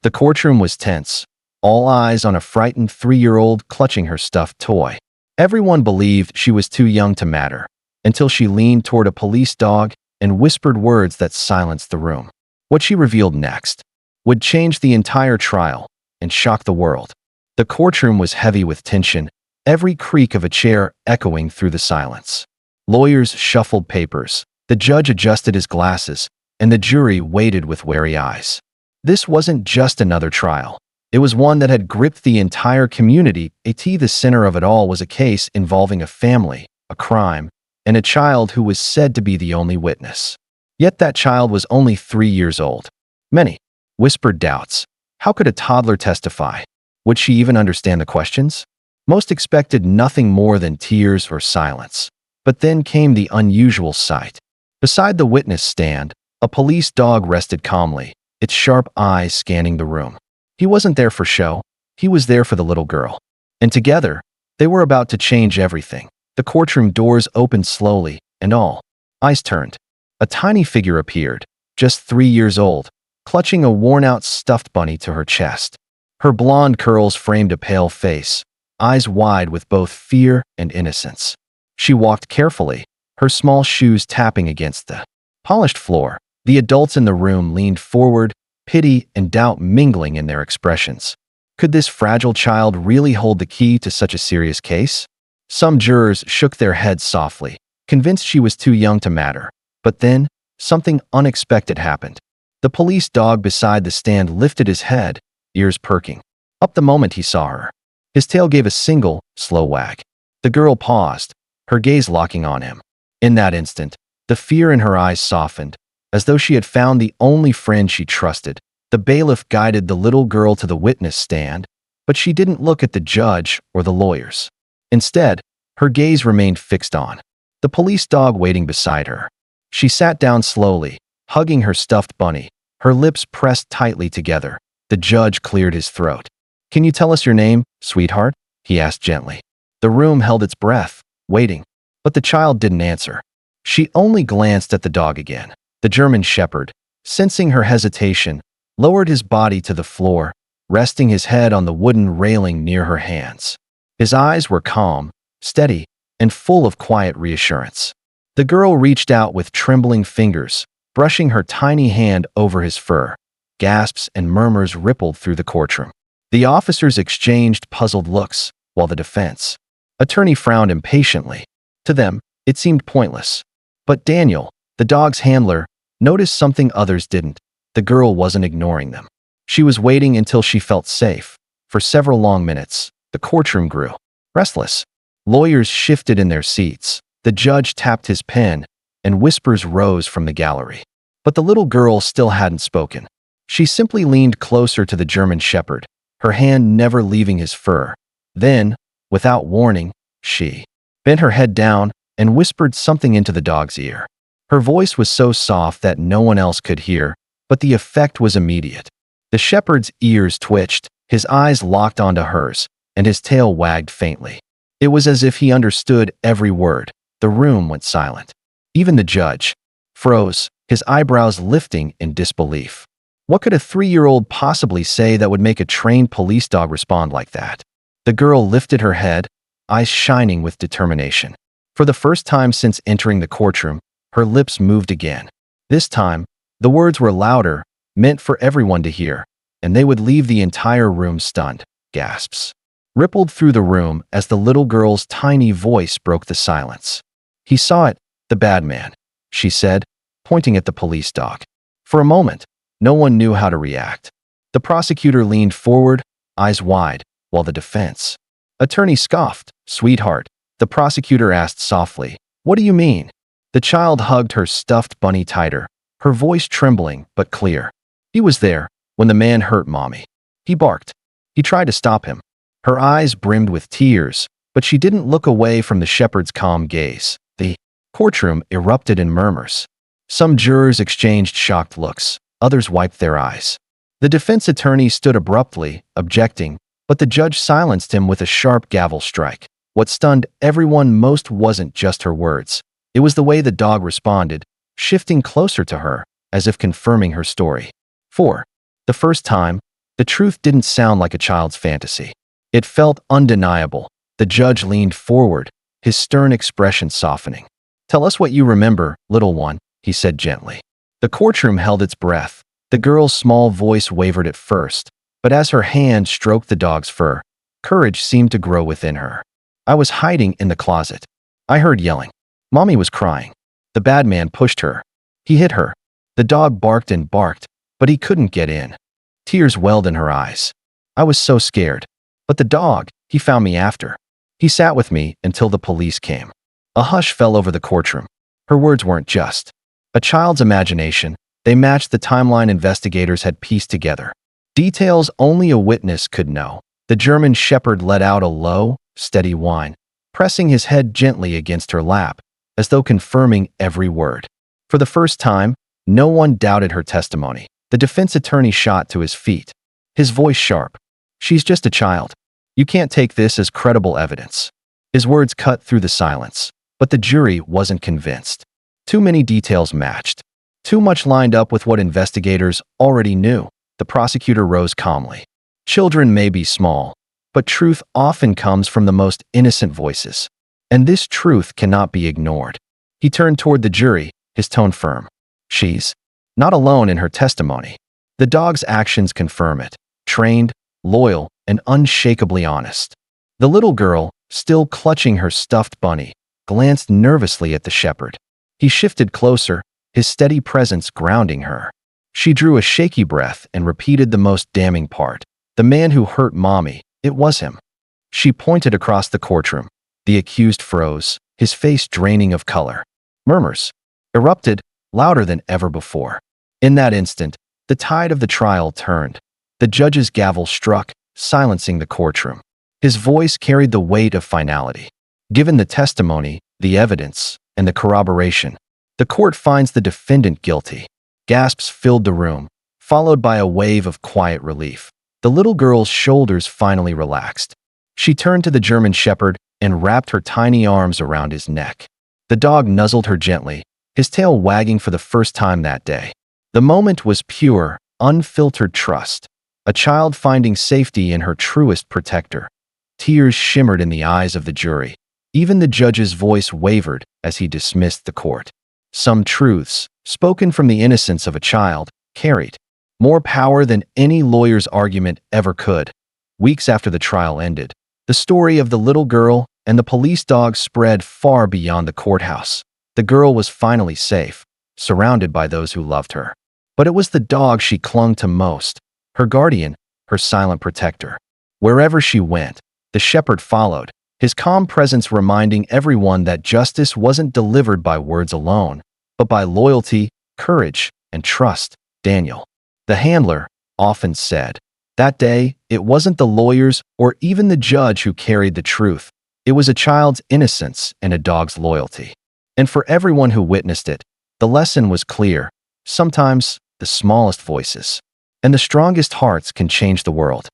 The courtroom was tense, all eyes on a frightened 3-year-old clutching her stuffed toy. Everyone believed she was too young to matter, until she leaned toward a police dog and whispered words that silenced the room. What she revealed next would change the entire trial and shock the world. The courtroom was heavy with tension, every creak of a chair echoing through the silence. Lawyers shuffled papers, the judge adjusted his glasses, and the jury waited with wary eyes. This wasn't just another trial. It was one that had gripped the entire community. The center of it all was a case involving a family, a crime, and a child who was said to be the only witness. Yet that child was only 3 years old. Many whispered doubts. How could a toddler testify? Would she even understand the questions? Most expected nothing more than tears or silence. But then came the unusual sight. Beside the witness stand, a police dog rested calmly, its sharp eyes scanning the room. He wasn't there for show. He was there for the little girl. And together, they were about to change everything. The courtroom doors opened slowly, and all eyes turned. A tiny figure appeared, just 3 years old, clutching a worn-out stuffed bunny to her chest. Her blonde curls framed a pale face, eyes wide with both fear and innocence. She walked carefully, her small shoes tapping against the polished floor. The adults in the room leaned forward, pity and doubt mingling in their expressions. Could this fragile child really hold the key to such a serious case? Some jurors shook their heads softly, convinced she was too young to matter. But then, something unexpected happened. The police dog beside the stand lifted his head, ears perking up the moment he saw her. His tail gave a single, slow wag. The girl paused, her gaze locking on him. In that instant, the fear in her eyes softened, as though she had found the only friend she trusted. The bailiff guided the little girl to the witness stand, but she didn't look at the judge or the lawyers. Instead, her gaze remained fixed on the police dog waiting beside her. She sat down slowly, hugging her stuffed bunny, her lips pressed tightly together. The judge cleared his throat. "Can you tell us your name, sweetheart?" he asked gently. The room held its breath, waiting, but the child didn't answer. She only glanced at the dog again. The German shepherd, sensing her hesitation, lowered his body to the floor, resting his head on the wooden railing near her hands. His eyes were calm, steady, and full of quiet reassurance. The girl reached out with trembling fingers, brushing her tiny hand over his fur. Gasps and murmurs rippled through the courtroom. The officers exchanged puzzled looks, while the defense attorney frowned impatiently. To them, it seemed pointless. But Daniel, the dog's handler, noticed something others didn't. The girl wasn't ignoring them. She was waiting until she felt safe. For several long minutes, the courtroom grew restless. Lawyers shifted in their seats. The judge tapped his pen, and whispers rose from the gallery. But the little girl still hadn't spoken. She simply leaned closer to the German shepherd, her hand never leaving his fur. Then, without warning, she bent her head down and whispered something into the dog's ear. Her voice was so soft that no one else could hear, but the effect was immediate. The shepherd's ears twitched, his eyes locked onto hers, and his tail wagged faintly. It was as if he understood every word. The room went silent. Even the judge froze, his eyebrows lifting in disbelief. What could a 3-year-old possibly say that would make a trained police dog respond like that? The girl lifted her head, eyes shining with determination. For the first time since entering the courtroom, her lips moved again. This time, the words were louder, meant for everyone to hear, and they would leave the entire room stunned. Gasps rippled through the room as the little girl's tiny voice broke the silence. "He saw it, the bad man," she said, pointing at the police dog. For a moment, no one knew how to react. The prosecutor leaned forward, eyes wide, while the defense attorney scoffed. "Sweetheart," the prosecutor asked softly, "what do you mean?" The child hugged her stuffed bunny tighter, her voice trembling but clear. "He was there when the man hurt Mommy. He barked. He tried to stop him." Her eyes brimmed with tears, but she didn't look away from the shepherd's calm gaze. The courtroom erupted in murmurs. Some jurors exchanged shocked looks, others wiped their eyes. The defense attorney stood abruptly, objecting, but the judge silenced him with a sharp gavel strike. What stunned everyone most wasn't just her words. It was the way the dog responded, shifting closer to her, as if confirming her story. For the first time, The truth didn't sound like a child's fantasy. It felt undeniable. The judge leaned forward, his stern expression softening. "Tell us what you remember, little one," he said gently. The courtroom held its breath. The girl's small voice wavered at first, but as her hand stroked the dog's fur, courage seemed to grow within her. "I was hiding in the closet. I heard yelling. Mommy was crying. The bad man pushed her. He hit her. The dog barked and barked, but he couldn't get in." Tears welled in her eyes. "I was so scared. But the dog, he found me after. He sat with me until the police came." A hush fell over the courtroom. Her words weren't just a child's imagination. They matched the timeline investigators had pieced together. Details only a witness could know. The German shepherd let out a low, steady whine, pressing his head gently against her lap, as though confirming every word. For the first time, no one doubted her testimony. The defense attorney shot to his feet, his voice sharp. "She's just a child. You can't take this as credible evidence." His words cut through the silence, but the jury wasn't convinced. Too many details matched. Too much lined up with what investigators already knew. The prosecutor rose calmly. "Children may be small, but truth often comes from the most innocent voices. And this truth cannot be ignored." He turned toward the jury, his tone firm. "She's not alone in her testimony. The dog's actions confirm it. Trained, loyal, and unshakably honest." The little girl, still clutching her stuffed bunny, glanced nervously at the shepherd. He shifted closer, his steady presence grounding her. She drew a shaky breath and repeated the most damning part. "The man who hurt Mommy, it was him." She pointed across the courtroom. The accused froze, his face draining of color. Murmurs erupted, louder than ever before. In that instant, the tide of the trial turned. The judge's gavel struck, silencing the courtroom. His voice carried the weight of finality. "Given the testimony, the evidence, and the corroboration, the court finds the defendant guilty." Gasps filled the room, followed by a wave of quiet relief. The little girl's shoulders finally relaxed. She turned to the German shepherd and wrapped her tiny arms around his neck. The dog nuzzled her gently, his tail wagging for the first time that day. The moment was pure, unfiltered trust. A child finding safety in her truest protector. Tears shimmered in the eyes of the jury. Even the judge's voice wavered as he dismissed the court. Some truths, spoken from the innocence of a child, carried more power than any lawyer's argument ever could. Weeks after the trial ended, the story of the little girl and the police dog spread far beyond the courthouse. The girl was finally safe, surrounded by those who loved her. But it was the dog she clung to most, her guardian, her silent protector. Wherever she went, the shepherd followed, his calm presence reminding everyone that justice wasn't delivered by words alone, but by loyalty, courage, and trust. Daniel, the handler, often said, that day, it wasn't the lawyers or even the judge who carried the truth. It was a child's innocence and a dog's loyalty. And for everyone who witnessed it, the lesson was clear. Sometimes, the smallest voices and the strongest hearts can change the world.